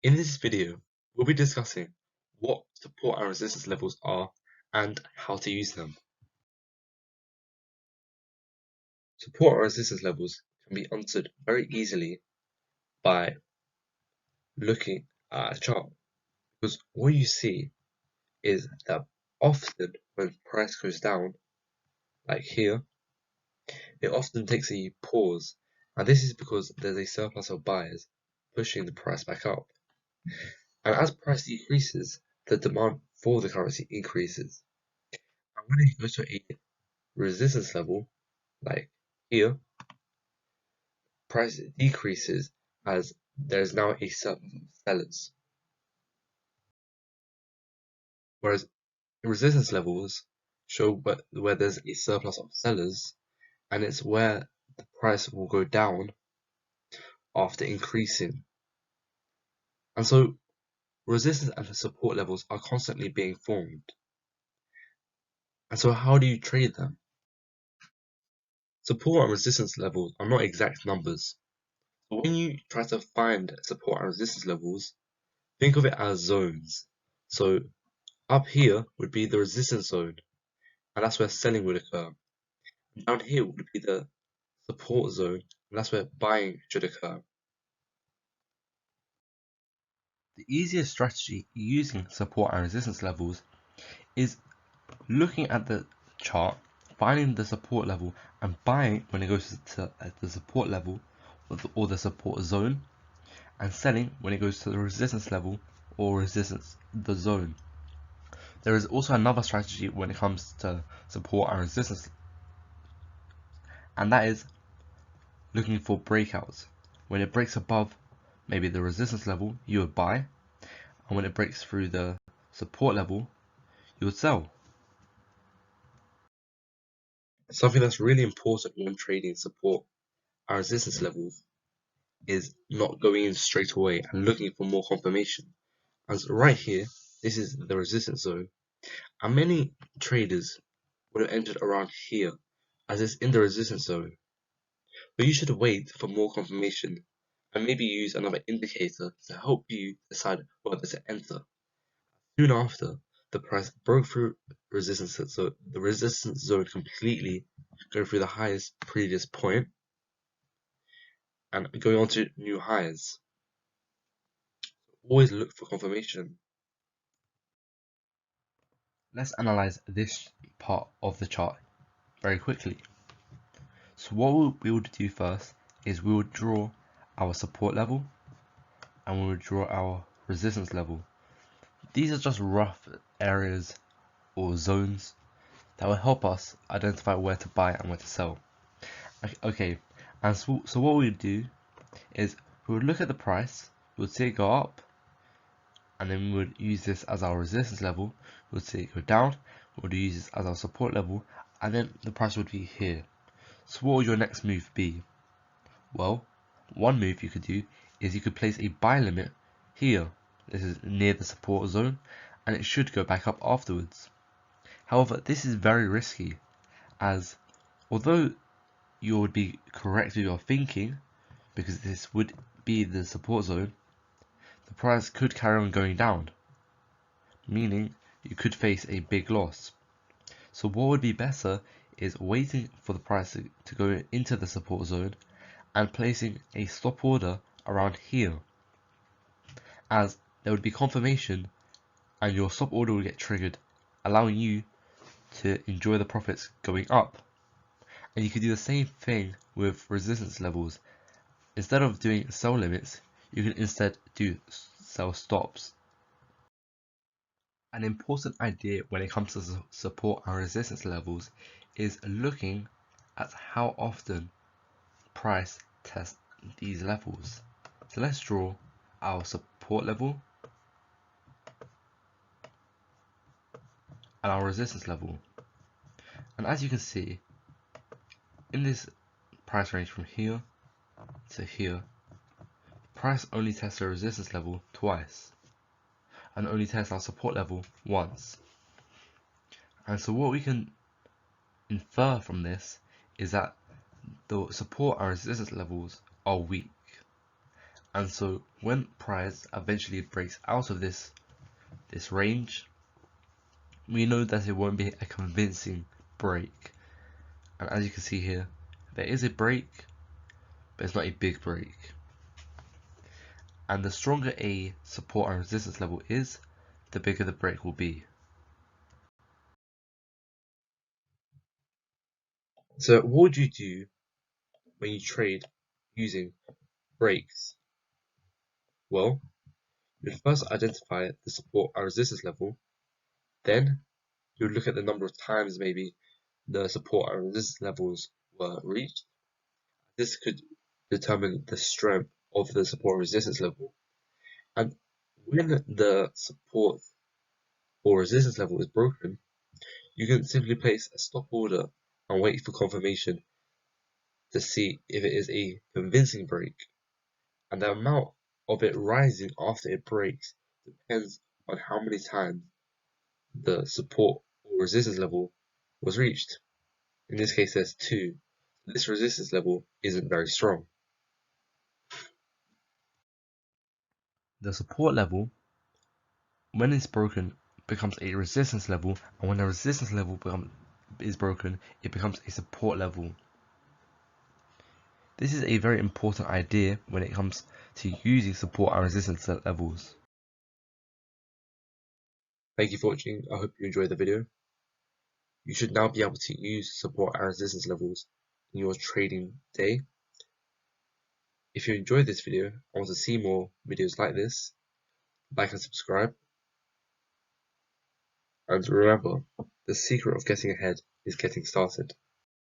In this video, we'll be discussing what support and resistance levels are and how to use them. Support and resistance levels can be answered very easily by looking at a chart, because what you see is that often when price goes down, like here, it often takes a pause, and this is because there's a surplus of buyers pushing the price back up. And as price decreases, the demand for the currency increases. And when it goes to a resistance level, like here, price decreases as there is now a surplus of sellers. Whereas resistance levels show where there's a surplus of sellers, and it's where the price will go down after increasing. And so resistance and support levels are constantly being formed. And so how do you trade them? Support and resistance levels are not exact numbers. So when you try to find support and resistance levels, think of it as zones. So up here would be the resistance zone, and that's where selling would occur. Down here would be the support zone, and that's where buying should occur. The easiest strategy using support and resistance levels is looking at the chart, finding the support level, and buying when it goes to the support level or the support zone, and selling when it goes to the resistance level or the zone. There is also another strategy when it comes to support and resistance, and that is looking for breakouts. When it breaks above maybe the resistance level, you would buy, and when it breaks through the support level, you would sell. Something that's really important when trading support and resistance levels is not going in straight away and looking for more confirmation. As right here, this is the resistance zone, and many traders would have entered around here as it's in the resistance zone. But you should wait for more confirmation and maybe use another indicator to help you decide whether to enter. Soon after, the price broke through the resistance zone completely, going through the highest previous point and going on to new highs. Always look for confirmation. Let's analyze this part of the chart very quickly. So what we would do first is we would draw our support level and we would draw our resistance level. These are just rough areas or zones that will help us identify where to buy and where to sell. Okay, and so what we would do is we would look at the price, we would see it go up, and then we would use this as our resistance level, we would see it go down, we would use this as our support level, and then the price would be here. So what would your next move be? Well, one move you could do is you could place a buy limit here. This is near the support zone, and it should go back up afterwards. However, this is very risky, as although you would be correct with your thinking, because this would be the support zone, the price could carry on going down, meaning you could face a big loss. So what would be better is waiting for the price to go into the support zone and placing a stop order around here, as there would be confirmation and your stop order would get triggered, allowing you to enjoy the profits going up. And you could do the same thing with resistance levels. Instead of doing sell limits, you can instead do sell stops. An important idea when it comes to support and resistance levels is looking at how often price tests these levels. So let's draw our support level and our resistance level. And as you can see, in this price range from here to here, price only tests the resistance level twice and only tests our support level once. And so what we can infer from this is that the support and resistance levels are weak, And so when price eventually breaks out of this range, we know that it won't be a convincing break. And as you can see here, there is a break, but it's not a big break. And the stronger a support and resistance level is, the bigger the break will be. So what would you do when you trade using breaks? Well, you'd first identify the support and resistance level, then you would look at the number of times maybe the support and resistance levels were reached. This could determine the strength of the support resistance level. And when the support or resistance level is broken, you can simply place a stop order and wait for confirmation to see if it is a convincing break. And the amount of it rising after it breaks depends on how many times the support or resistance level was reached. In this case, there's 2. This resistance level isn't very strong. The support level, when it's broken, becomes a resistance level, and when the resistance level is broken, it becomes a support level. This is a very important idea when it comes to using support and resistance levels. Thank you for watching. I hope you enjoyed the video. You should now be able to use support and resistance levels in your trading day. If you enjoyed this video and want to see more videos like this, like and subscribe. And remember, the secret of getting ahead is getting started.